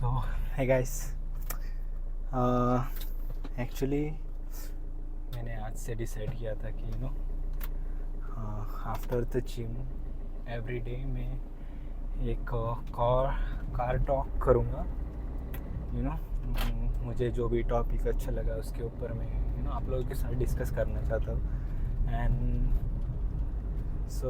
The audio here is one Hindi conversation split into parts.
सो hey guys, एक्चुअली मैंने आज से डिसाइड किया था कि after the gym every day मैं एक कार टॉक करूँगा। मुझे जो भी टॉपिक अच्छा लगा उसके ऊपर मैं आप लोगों के साथ डिस्कस करना चाहता हूँ। एंड सो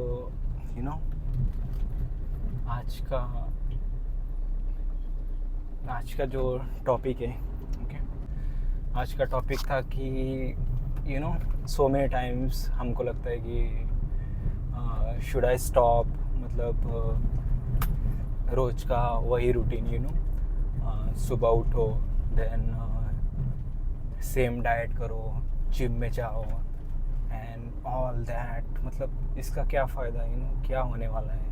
आज का जो टॉपिक है, आज का टॉपिक था कि सो मेनी टाइम्स हमको लगता है कि शुड आई स्टॉप, मतलब रोज़ का वही रूटीन, सुबह उठो, देन सेम डाइट करो, जिम में जाओ एंड ऑल दैट। मतलब इसका क्या फ़ायदा, क्या होने वाला है,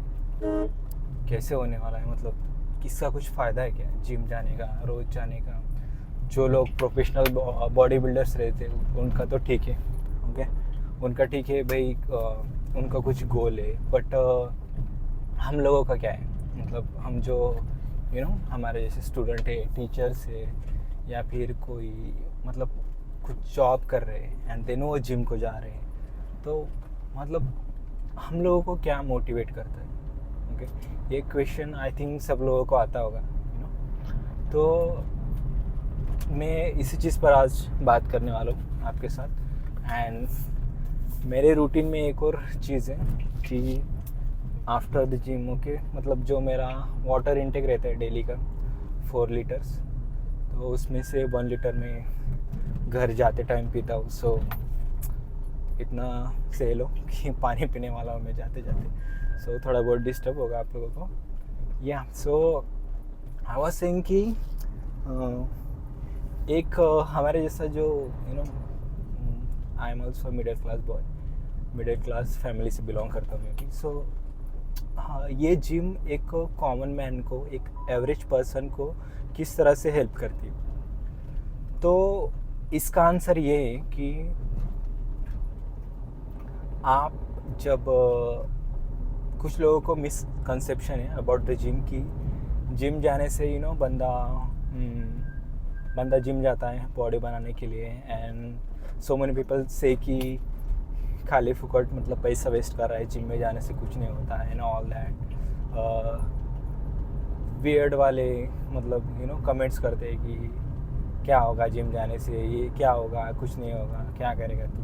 कैसे होने वाला है, मतलब किसका कुछ फ़ायदा है क्या जिम जाने का, रोज़ जाने का। जो लोग प्रोफेशनल बॉडी बिल्डर्स रहते हैं उनका तो ठीक है, ओके, उनका ठीक है भाई, उनका कुछ गोल है। बट हम लोगों का क्या है, मतलब हम जो हमारे जैसे स्टूडेंट है, टीचर्स है, या फिर कोई मतलब कुछ जॉब कर रहे हैं एंड देन वो जिम को जा रहे हैं, तो मतलब हम लोगों को क्या मोटिवेट करता है। ओके, ये क्वेश्चन आई थिंक सब लोगों को आता होगा, तो मैं इसी चीज़ पर आज बात करने वाला हूँ आपके साथ। एंड मेरे रूटीन में एक और चीज़ है कि आफ्टर द जिम, ओके, मतलब जो मेरा वाटर इनटेक रहता है डेली का 4 लीटर्स, तो उसमें से 1 लीटर में घर जाते टाइम पीता हूँ। सो इतना से लो कि पानी पीने वाला हूँ मैं जाते जाते, सो थोड़ा बहुत डिस्टर्ब होगा आप लोगों को। या सो आई वाज सेइंग कि एक हमारे जैसा जो I am also middle class boy, middle class family से बिलोंग करता हूँ मैं भी। सो हाँ, ये जिम एक कॉमन मैन को, एक एवरेज पर्सन को किस तरह से हेल्प करती है, तो इसका आंसर ये है कि आप जब कुछ लोगों को मिसकंसेप्शन है अबाउट द जिम की जिम जाने से बंदा जिम जाता है बॉडी बनाने के लिए, एंड सो मेनी पीपल से कि खाली फुकट, मतलब पैसा वेस्ट कर रहा है, जिम में जाने से कुछ नहीं होता है, एंड ऑल दैट। वियर्ड वाले मतलब कमेंट्स करते हैं कि क्या होगा जिम जाने से, ये क्या होगा, कुछ नहीं होगा, क्या करेगा तू,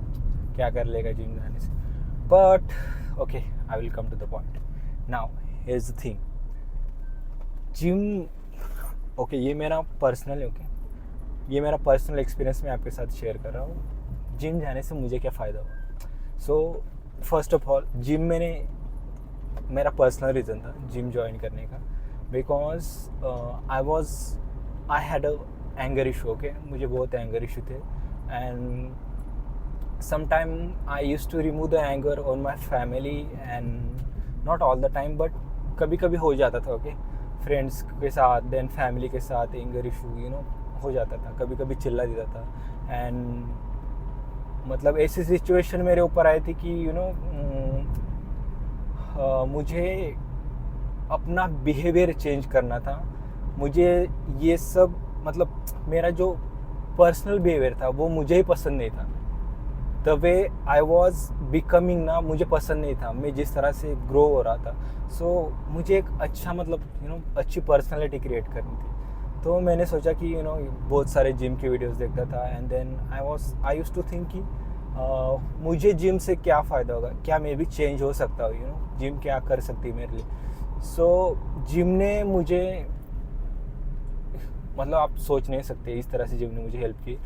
क्या कर लेगा जिम जाने से। But okay, I will come to the point now. Here is the thing, gym, okay, ये मेरा पर्सनल, ओके, ये मेरा पर्सनल एक्सपीरियंस मैं आपके साथ शेयर कर रहा हूँ। जिम जाने से मुझे क्या फ़ायदा हुआ। So first of all, gym मेरा पर्सनल रीज़न था जिम ज्वाइन करने का, because I had a anger issue, okay, मुझे बहुत एंगर इशू थे। And sometime I used to remove the anger on my family, and not all the time, but कभी कभी हो जाता था, ओके, फ्रेंड्स के साथ, देन फैमिली के साथ एंगर इशू हो जाता था, कभी कभी चिल्ला देता था। एंड मतलब ऐसी सिचुएशन मेरे ऊपर आई थी कि मुझे अपना बिहेवियर चेंज करना था। मुझे ये सब, मतलब मेरा जो पर्सनल बिहेवियर था वो मुझे ही पसंद नहीं था। The way I was becoming ना, मुझे पसंद नहीं था, मैं जिस तरह से ग्रो हो रहा था। सो मुझे एक अच्छा, मतलब अच्छी पर्सनालिटी क्रिएट करनी थी। तो मैंने सोचा कि बहुत सारे जिम के वीडियोस देखता था, and then I used to think कि मुझे जिम से क्या फ़ायदा होगा, क्या मैं भी चेंज हो सकता हूँ, जिम क्या कर सकती है मेरे लिए। सो जिम ने मुझे, मतलब आप सोच नहीं सकते इस तरह से जिम ने मुझे हेल्प की।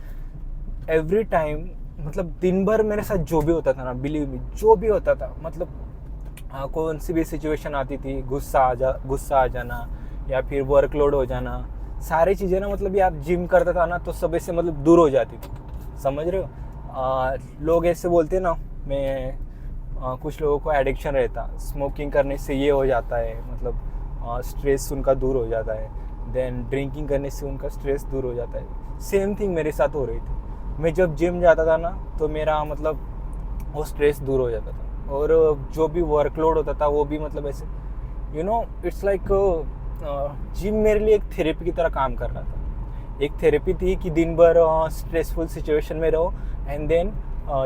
एवरी टाइम, मतलब दिन भर मेरे साथ जो भी होता था ना, बिलीव मी, जो भी होता था, मतलब कौन सी भी सिचुएशन आती थी, गुस्सा आ जाना, या फिर वर्कलोड हो जाना, सारी चीज़ें ना, मतलब यार जिम करता था ना तो सब ऐसे मतलब दूर हो जाती थी, समझ रहे हो। लोग ऐसे बोलते ना, कुछ लोगों को एडिक्शन रहता, स्मोकिंग करने से ये हो जाता है, मतलब स्ट्रेस उनका दूर हो जाता है, देन ड्रिंकिंग करने से उनका स्ट्रेस दूर हो जाता है। सेम थिंग मेरे साथ हो रही थी। मैं जब जिम जाता था ना तो मेरा मतलब वो स्ट्रेस दूर हो जाता था, और जो भी वर्कलोड होता था वो भी, मतलब ऐसे इट्स लाइक जिम मेरे लिए एक थेरेपी की तरह काम कर रहा था। एक थेरेपी थी कि दिन भर स्ट्रेसफुल सिचुएशन में रहो एंड देन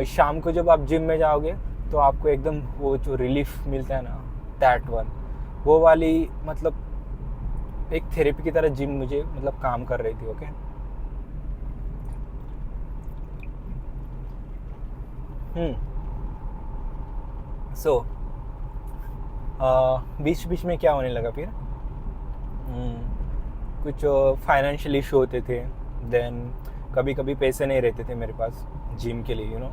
शाम को जब आप जिम में जाओगे तो आपको एकदम वो जो रिलीफ मिलता है ना, दैट वन, वो वाली मतलब एक थेरेपी की तरह जिम मुझे मतलब काम कर रही थी। ओके सो बीच बीच में क्या होने लगा फिर, कुछ फाइनेंशियल इशू होते थे, देन कभी कभी पैसे नहीं रहते थे मेरे पास जिम के लिए,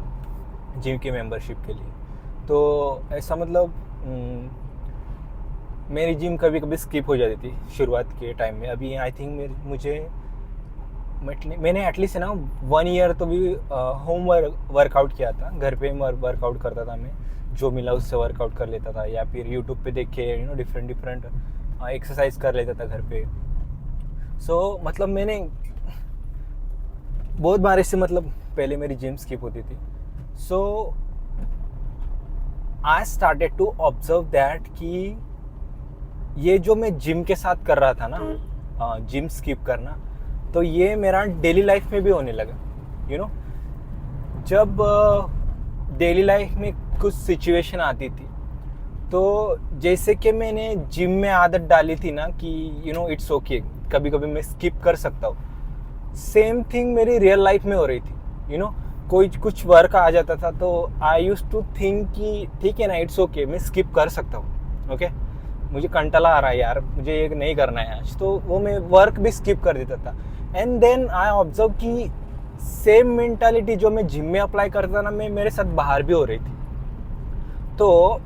जिम की मेंबरशिप के लिए। तो ऐसा मतलब मेरी जिम कभी कभी स्किप हो जाती थी शुरुआत के टाइम में। अभी आई थिंक मैंने एटलीस्ट ना 1 ईयर तो भी होम वर्कआउट किया था, घर पे वर्कआउट करता था मैं, जो मिला उससे वर्कआउट कर लेता था, या फिर यूट्यूब पे देख के डिफरेंट एक्सरसाइज कर लेता था घर पे। सो मतलब मैंने बहुत बार इससे मतलब पहले मेरी जिम स्किप होती थी। So I started to observe that कि ये जो मैं जिम के साथ कर रहा था ना, जिम स्किप करना, तो ये मेरा डेली लाइफ में भी होने लगा। जब डेली लाइफ में कुछ सिचुएशन आती थी, तो जैसे कि मैंने जिम में आदत डाली थी ना कि इट्स ओके, कभी कभी मैं स्किप कर सकता हूँ, सेम थिंग मेरी रियल लाइफ में हो रही थी। कोई कुछ वर्क आ जाता था तो आई यूज्ड टू थिंक कि ठीक है ना, इट्स ओके, मैं स्किप कर सकता हूँ। ओके मुझे कंटाला आ रहा है यार, मुझे ये नहीं करना है आज, तो वो मैं वर्क भी स्किप कर देता था। एंड देन आई ऑब्जर्व कि सेम मेंटालिटी जो मैं जिम में अप्लाई करता ना, मैं मेरे साथ बाहर भी हो रही थी। तो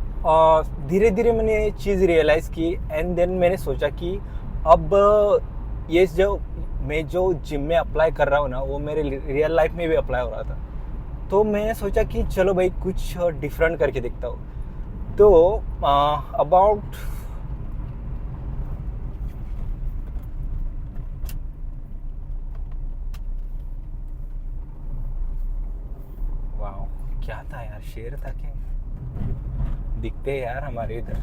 धीरे धीरे मैंने ये चीज़ रियलाइज़ की एंड देन मैंने सोचा कि अब ये मैं जो जिम में अप्लाई कर रहा हूँ ना, वो मेरे रियल लाइफ में भी अप्लाई हो रहा था। तो मैंने सोचा कि चलो भाई कुछ डिफरेंट करके देखता हूँ। तो अबाउट क्या था यार, शेर था क्या, दिखते हैं यार हमारे इधर।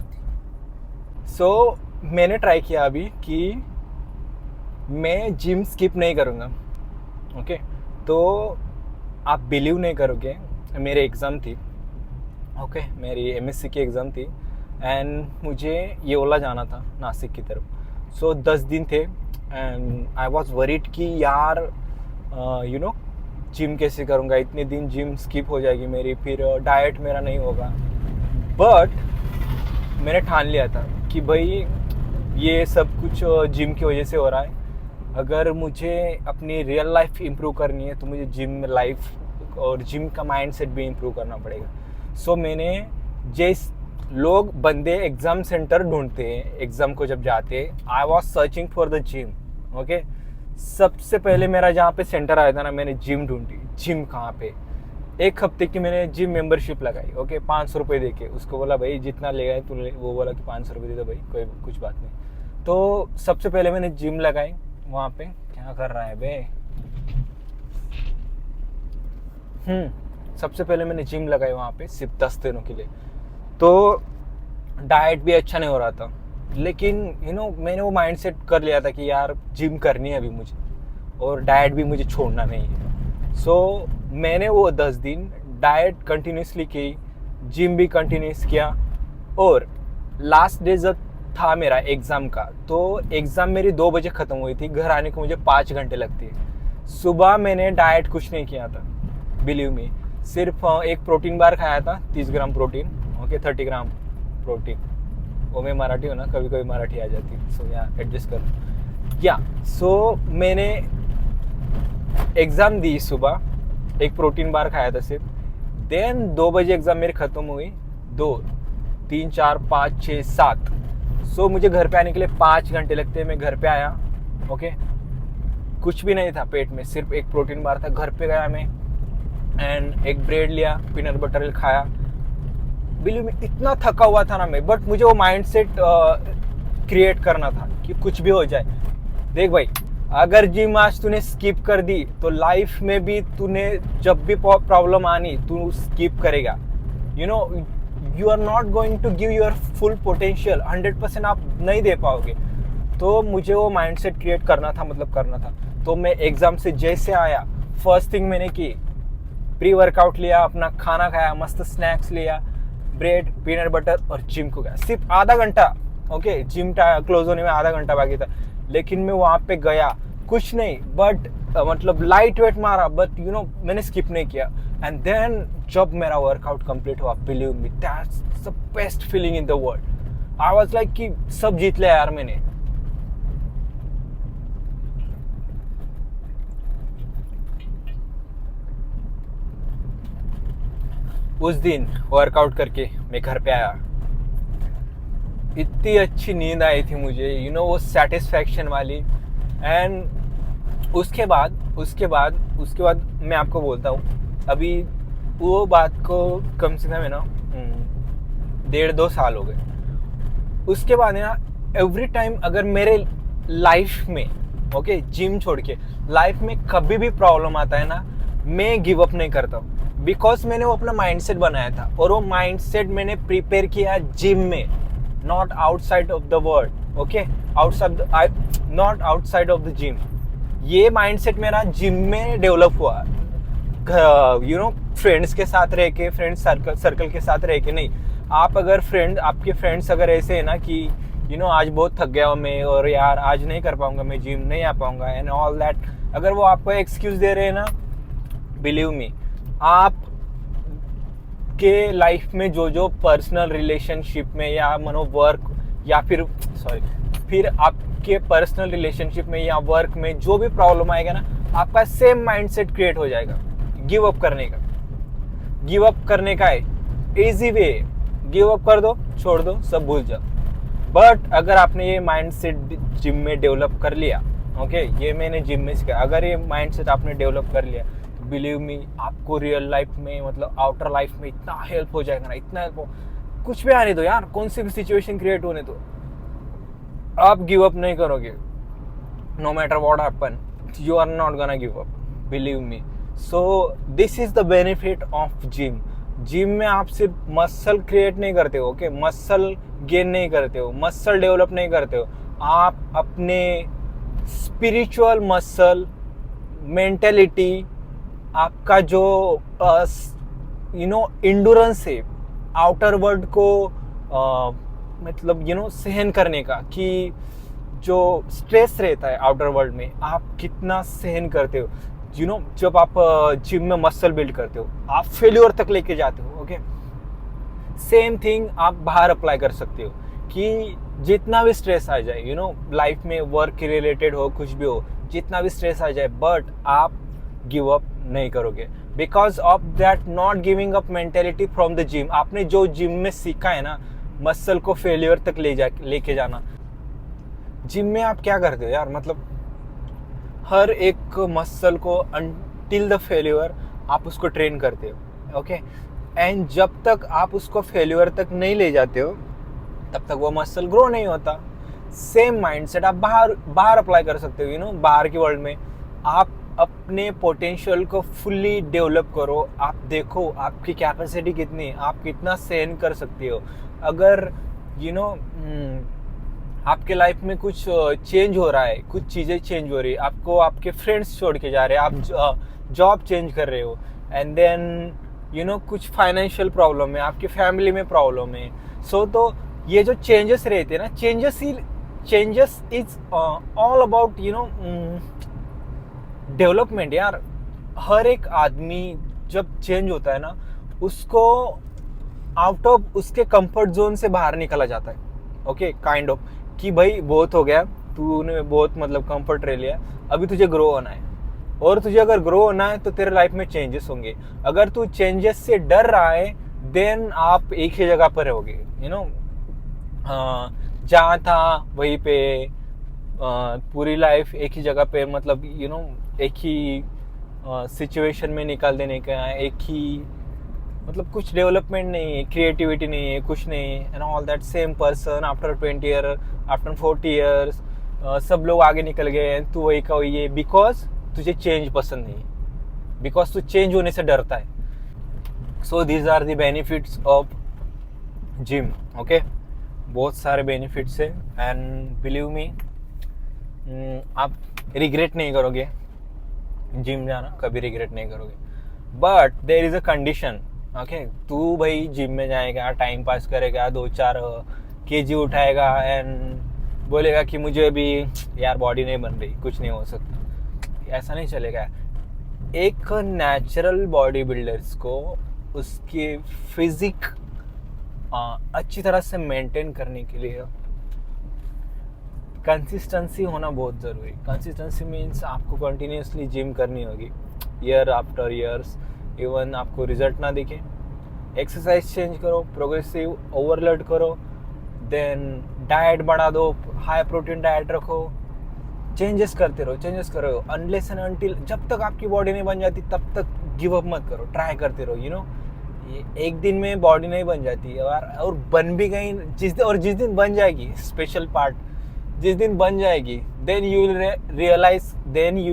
सो मैंने ट्राई किया अभी कि मैं जिम स्किप नहीं करूँगा। ओके तो आप बिलीव नहीं करोगे, मेरे एग्ज़ाम थी, ओके मेरी एमएससी की एग्ज़ाम थी एंड मुझे ये ओला जाना था नासिक की तरफ। सो 10 दिन थे एंड आई वॉज वरीड कि यार जिम कैसे करूँगा, इतने दिन जिम स्किप हो जाएगी मेरी, फिर डाइट मेरा नहीं होगा। बट मैंने ठान लिया था कि भाई ये सब कुछ जिम की वजह से हो रहा है, अगर मुझे अपनी रियल लाइफ इम्प्रूव करनी है तो मुझे जिम लाइफ और जिम का माइंडसेट भी इम्प्रूव करना पड़ेगा। सो मैंने लोग बंदे एग्ज़ाम सेंटर ढूंढते हैं, एग्ज़ाम को जब जाते, I was searching for the gym. Okay सबसे पहले मेरा जहाँ पे सेंटर आया था ना, मैंने जिम ढूंढी, जिम कहाँ पे। 1 हफ्ते की मैंने जिम मेंबरशिप लगाई, ओके 500 रुपये दे के। उसको बोला भाई जितना लेगा तू ले, वो बोला कि 500 रुपये दे दो भाई, कोई कुछ बात नहीं। तो सबसे पहले मैंने जिम लगाई वहाँ पे। क्या कर रहा है बे, सबसे पहले मैंने जिम लगाई वहाँ पे सिर्फ 10 दिनों के लिए। तो डाइट भी अच्छा नहीं हो रहा था, लेकिन मैंने वो माइंडसेट कर लिया था कि यार जिम करनी है अभी मुझे, और डाइट भी मुझे छोड़ना नहीं है। सो मैंने वो 10 दिन डाइट कंटिन्यूसली की, जिम भी कंटिन्यूस किया। और लास्ट डे जब था मेरा एग्ज़ाम का, तो एग्ज़ाम मेरी 2 बजे ख़त्म हुई थी, घर आने को मुझे 5 घंटे लगती है। सुबह मैंने डाइट कुछ नहीं किया था, बिलीव मी, सिर्फ एक प्रोटीन बार खाया था, 30 gram protein, okay 30 gram protein. वो मैं मराठी हूँ ना, कभी कभी मराठी आ जाती है, सो या एडजस्ट कर या। सो मैंने एग्ज़ाम दी सुबह, एक प्रोटीन बार खाया था सिर्फ। देन 2 बजे एग्ज़ाम मेरी ख़त्म हुई, 2 3 4 5 6 7। सो मुझे घर पे आने के लिए 5 घंटे लगते हैं। मैं घर पे आया, ओके कुछ भी नहीं था पेट में, सिर्फ एक प्रोटीन बार था। घर पे गया मैं एंड एक ब्रेड लिया, पीनट बटर खाया। बिलीव में इतना थका हुआ था ना मैं, बट मुझे वो माइंडसेट क्रिएट करना था कि कुछ भी हो जाए। देख भाई, अगर जिम आज तूने स्किप कर दी तो लाइफ में भी तूने जब भी प्रॉब्लम आनी तू स्किप करेगा। You are not going to give your full potential, 100% आप नहीं दे पाओगे। तो मुझे वो माइंडसेट क्रिएट करना था। तो मैं एग्ज़ाम से जैसे आया, फर्स्ट थिंग मैंने की, प्री वर्कआउट लिया, अपना खाना खाया, मस्त स्नैक्स लिया, ब्रेड, पीनट बटर, और जिम को गया। सिर्फ आधा घंटा, ओके, जिम क्लोज होने में आधा घंटा बाकी था, लेकिन मैं वहाँ पे गया, कुछ नहीं बट मतलब लाइट वेट मारा, बट मैंने स्किप नहीं किया। एंड देन जब मेरा वर्कआउट कंप्लीट हुआ, believe me, that's the best feeling in the world. I was like कि सब जीत लिया यार मैंने। उस दिन वर्कआउट करके मैं घर पे आया, इतनी अच्छी नींद आई थी मुझे, वो सेटिस्फैक्शन वाली। एंड उसके बाद मैं आपको बोलता हूँ, अभी वो बात को कम से कम है ना 1.5-2 साल हो गए। उसके बाद है ना, एवरी टाइम अगर मेरे लाइफ में, ओके, जिम छोड़ के लाइफ में कभी भी प्रॉब्लम आता है ना, मैं गिव अप नहीं करता हूँ, बिकॉज मैंने वो अपना माइंडसेट बनाया था, और वो माइंडसेट मैंने प्रिपेयर किया जिम में, not outside of the world, okay, not outside of the gym. ये माइंडसेट मेरा जिम में डेवलप हुआ, फ्रेंड्स के साथ रह के, फ्रेंड सर्कल के साथ रह के नहीं। आपके फ्रेंड्स अगर ऐसे है ना कि आज बहुत थक गया हूँ मैं, और यार आज नहीं कर पाऊंगा, मैं जिम नहीं आ पाऊंगा एंड ऑल दैट, अगर वो आपको एक्सक्यूज दे रहे हैं ना, बिलीव मी, आप के लाइफ में जो पर्सनल रिलेशनशिप में या वर्क या फिर आपके पर्सनल रिलेशनशिप में या वर्क में जो भी प्रॉब्लम आएगा ना, आपका सेम माइंडसेट क्रिएट हो जाएगा गिव अप करने का है इजी वे, गिव अप कर दो, छोड़ दो, सब भूल जाओ। बट अगर आपने ये माइंडसेट जिम में डेवलप कर लिया, ओके, ये मैंने जिम में सीखा, अगर ये माइंडसेट आपने डेवलप कर लिया, बिलीव मी, आपको रियल लाइफ में मतलब आउटर लाइफ में इतना हेल्प हो जाएगा ना, इतना हेल्प हो, कुछ भी आने दो यार, कौन सी भी सिचुएशन क्रिएट होने दो, आप गिव अप नहीं करोगे। No matter what happen, you are not gonna give up, believe me. So this is the benefit of gym. Gym में आप सिर्फ मसल क्रिएट नहीं करते हो, ओके, मसल गेन नहीं करते हो, मसल डेवलप नहीं करते हो, आप अपने स्पिरिचुअल मसल, मेंटेलिटी, आपका जो इंडोरेंस है आउटर वर्ल्ड को मतलब सहन करने का, कि जो स्ट्रेस रहता है आउटर वर्ल्ड में, आप कितना सहन करते हो। जब आप जिम में मसल बिल्ड करते हो, आप फेल्योर तक लेके जाते हो, ओके। सेम थिंग आप बाहर अप्लाई कर सकते हो, कि जितना भी स्ट्रेस आ जाए, लाइफ में वर्क के रिलेटेड हो, कुछ भी हो, जितना भी स्ट्रेस आ जाए, बट आप गिव अप नहीं करोगे, because of that not giving up mentality from the gym. आपने जो जिम में सीखा है ना, मसल को फेलियर तक लेके जाना, जिम में आप क्या करते हो यार, मतलब हर एक मसल को अनटिल द फेलियर आप उसको ट्रेन करते हो, ओके। एंड जब तक आप उसको फेलियर तक नहीं ले जाते हो, तब तक वो मसल ग्रो नहीं होता। सेम माइंडसेट आप बाहर अप्लाई कर सकते हो, बाहर की वर्ल्ड में आप अपने पोटेंशियल को फुल्ली डेवलप करो, आप देखो आपकी कैपेसिटी कितनी है, आप कितना सहन कर सकते हो। अगर आपके लाइफ में कुछ चेंज हो रहा है, कुछ चीज़ें चेंज हो रही है, आपको आपके फ्रेंड्स छोड़ के जा रहे हैं, आप जॉब चेंज कर रहे हो, एंड देन कुछ फाइनेंशियल प्रॉब्लम है, आपकी फैमिली में प्रॉब्लम है, सो तो ये जो चेंजेस रहते हैं ना, changes is all about development यार। हर एक आदमी जब चेंज होता है ना, उसको आउट ऑफ उसके कंफर्ट जोन से बाहर निकला जाता है, ओके, काइंड ऑफ, कि भाई बहुत हो गया, तूने बहुत मतलब कंफर्ट रह लिया, अभी तुझे ग्रो होना है, और तुझे अगर ग्रो होना है तो तेरे लाइफ में चेंजेस होंगे। अगर तू चेंजेस से डर रहा है, देन आप एक ही जगह पर रहोगे, जहाँ था वहीं पे, पूरी लाइफ एक ही जगह पे, मतलब एक ही सिचुएशन में निकाल देने का, एक ही मतलब कुछ डेवलपमेंट नहीं है, क्रिएटिविटी नहीं है, कुछ नहीं है, and all that same person after 20 year, after 40 years, सब लोग आगे निकल गए, तू वही का वही है, बिकॉज तुझे चेंज पसंद नहीं है, बिकॉज तू चेंज होने से डरता है। So these are the benefits of gym, okay. बहुत सारे बेनिफिट्स है, एंड बिलीव मी, आप रिग्रेट नहीं करोगे जिम जाना, कभी रिग्रेट नहीं करोगे। But there is a condition, okay. तू भाई जिम में जाएगा, टाइम पास करेगा, 2-4 kg उठाएगा एंड बोलेगा कि मुझे अभी यार बॉडी नहीं बन रही, कुछ नहीं हो सकता, ऐसा नहीं चलेगा। एक नेचुरल बॉडी बिल्डर्स को उसके फिजिक अच्छी तरह से मेंटेन करने के लिए कंसिस्टेंसी होना बहुत ज़रूरी। कंसिस्टेंसी मीन्स आपको कंटिन्यूसली जिम करनी होगी, ईयर आफ्टर ईयर्स, इवन आपको रिजल्ट ना दिखे, एक्सरसाइज चेंज करो, प्रोग्रेसिव ओवरलोड करो, देन डाइट बढ़ा दो, हाई प्रोटीन डाइट रखो, चेंजेस करते रहो अनलेस एंड अनटिल जब तक आपकी बॉडी नहीं बन जाती तब तक गिव अप मत करो, ट्राई करते रहो। ये एक दिन में बॉडी नहीं बन जाती यार, और बन भी गई जिस दिन बन जाएगी, स्पेशल पार्ट जिस दिन बन जाएगी, देन यू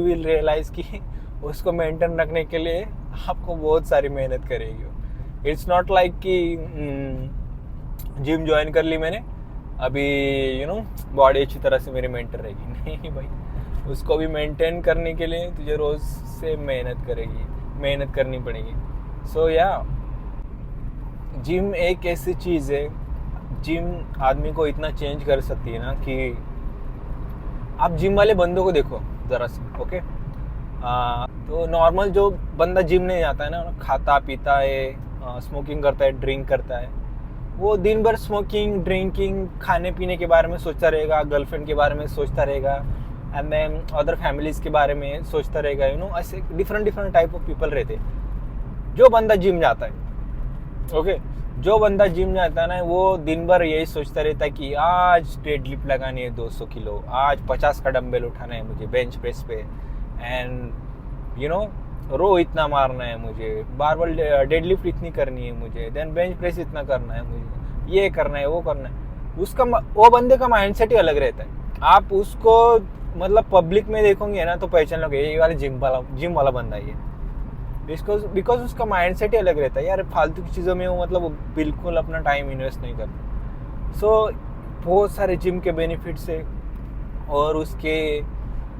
विल रियलाइज कि उसको मेंटेन रखने के लिए आपको बहुत सारी मेहनत करेगी। इट्स नॉट लाइक कि जिम ज्वाइन कर ली मैंने, अभी बॉडी अच्छी तरह से मेरी मेंटेन रहेगी, नहीं भाई, उसको भी मेंटेन करने के लिए तुझे रोज से मेहनत करनी पड़ेगी। सो जिम एक ऐसी चीज़ है, जिम आदमी को इतना चेंज कर सकती है ना कि आप जिम वाले बंदों को देखो ज़रा सा, ओके। तो नॉर्मल जो बंदा जिम नहीं जाता है ना, खाता पीता है, स्मोकिंग करता है, ड्रिंक करता है, वो दिन भर स्मोकिंग, ड्रिंकिंग, खाने पीने के बारे में सोचता रहेगा, गर्लफ्रेंड के बारे में सोचता रहेगा, एंड देन अदर फैमिलीज़ के बारे में सोचता रहेगा। ऐसे डिफरेंट टाइप ऑफ पीपल रहते हैं। जो बंदा जिम जाता है, ओके, जो बंदा जिम जाता है ना, वो दिन भर यही सोचता रहता है कि आज डेडलिफ्ट लगानी है 200 किलो, आज 50 का डंबल उठाना है मुझे बेंच प्रेस पे, एंड रो इतना मारना है मुझे, बारबल डेडलिफ्ट इतनी करनी है मुझे, देन बेंच प्रेस इतना करना है मुझे, ये करना है, वो करना है। वो बंदे का माइंडसेट ही अलग रहता है। आप उसको मतलब पब्लिक में देखोगे ना तो पहचान लोगे ये वाला जिम वाला बंदा ही है, बिकॉज उसका माइंडसेट ही अलग रहता है। यार फालतू की चीज़ों में वो मतलब बिल्कुल अपना टाइम इन्वेस्ट नहीं करता। सो बहुत सारे जिम के बेनिफिट्स है, और उसके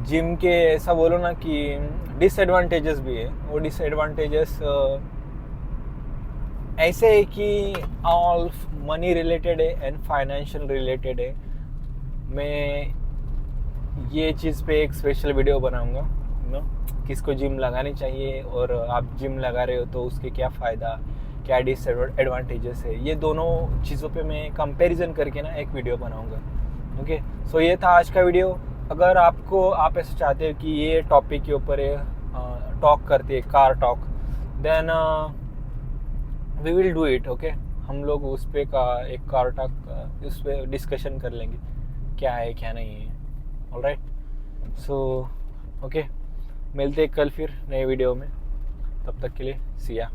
जिम के ऐसा बोलो ना कि डिसएडवांटेजेस भी है। वो डिसएडवांटेजेस ऐसे है कि ऑल मनी रिलेटेड है एंड फाइनेंशियल रिलेटेड है। मैं ये चीज़ पे एक स्पेशल वीडियो बनाऊंगा, किसको जिम लगानी चाहिए, और आप जिम लगा रहे हो तो उसके क्या फ़ायदा, क्या डिसएडवांटेजेस है, ये दोनों चीज़ों पे मैं कंपैरिजन करके ना एक वीडियो बनाऊंगा, ओके। सो ये था आज का वीडियो। अगर आप ऐसा चाहते हो कि ये टॉपिक के ऊपर टॉक करते हैं, car talk, then we will do it, okay. हम लोग उस पर एक कार टॉक उस पर डिस्कशन कर लेंगे, क्या है क्या नहीं है। ऑलराइट, सो ओके, मिलते हैं कल फिर नए वीडियो में, तब तक के लिए सी या।